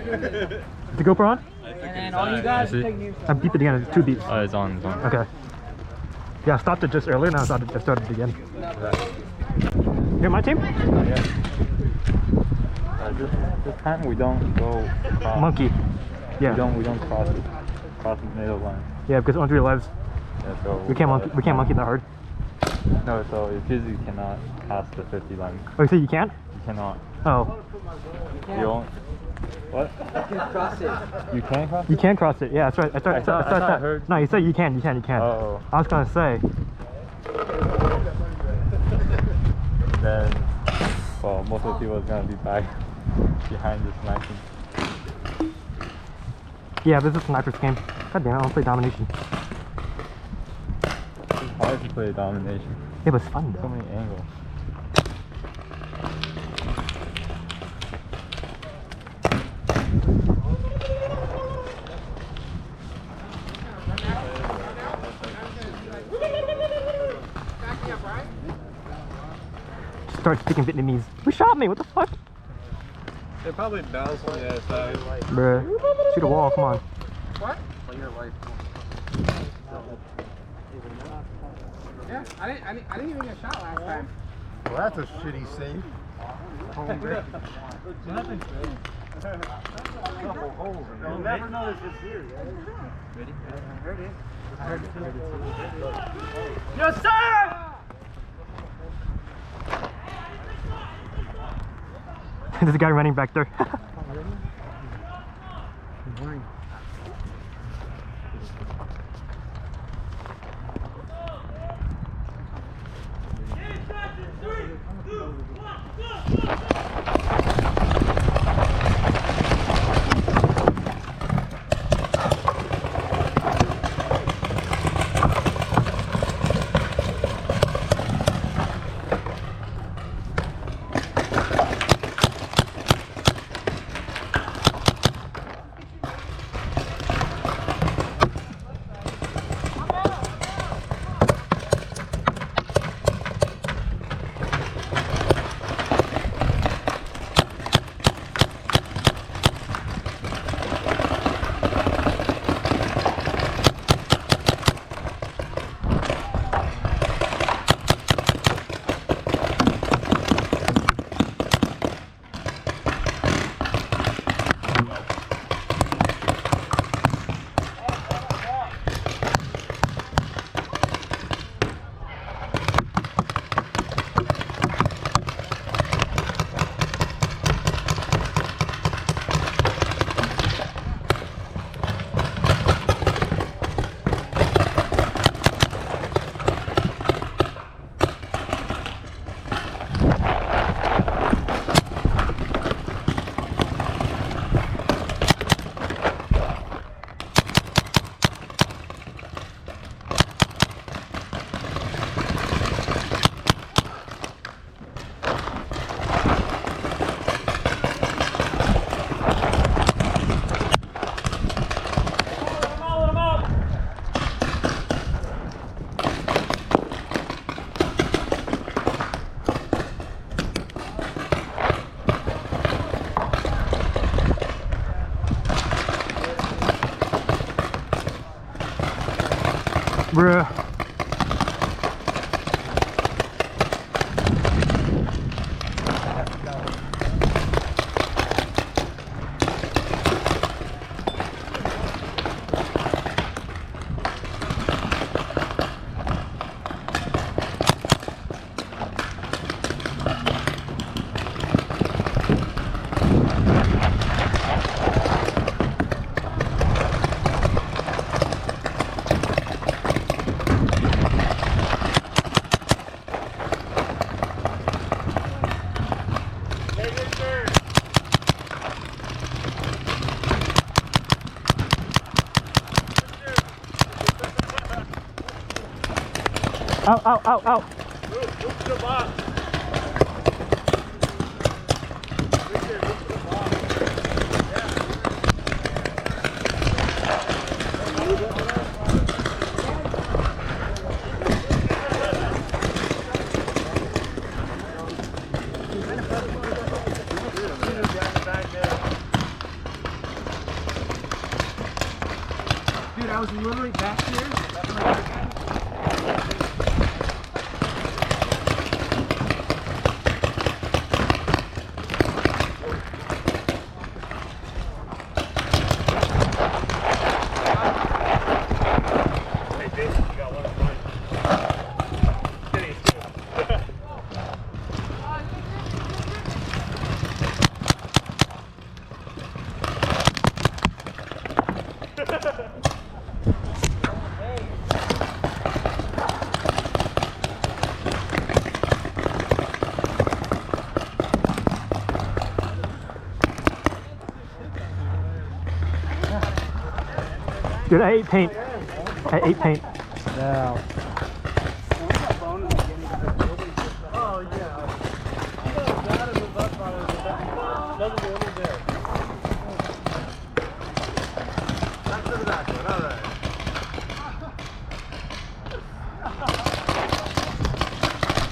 The GoPro on? And then all you guys take yourself. I beeped it again. It's 2 beeps. Oh, it's on. It's on. Okay. Yeah, I stopped it just earlier. Now I started it again. You're my team? Yeah. This time we don't go cross. Monkey. Yeah. We don't cross the middle line. Yeah, because on 3 lives. Yeah, so We can't monkey that hard. No, so you physically cannot pass the 50 line. Oh, you say you can't? You cannot. Oh. You don't. What? You can cross it. You can cross it? You can cross it. Yeah, that's right. I thought I heard. No, you said you can. Oh. I was gonna say. Then, well, most of the people is gonna be back behind this sniping. Yeah, this is a sniper's game. God damn it, I don't play domination. It's hard to play domination. It was fun though. So many angles. Start speaking Vietnamese. Who shot me? What the fuck? They probably bounced on the other side. Bruh. Shoot a wall, come on. What? Yeah, I didn't even get shot last time. Well, that's a shitty save. You'll never know this is here. Ready? I heard it. Yes, sir! There's a guy running back there. Bruh. Ow, ow, ow, ow. Move to the box. Richard, move to the box. I was literally back here. Dude, I ate paint. I ate paint. Yeah. Oh, yeah. That is the best part of it. Doesn't do any good. Back to the back one, alright.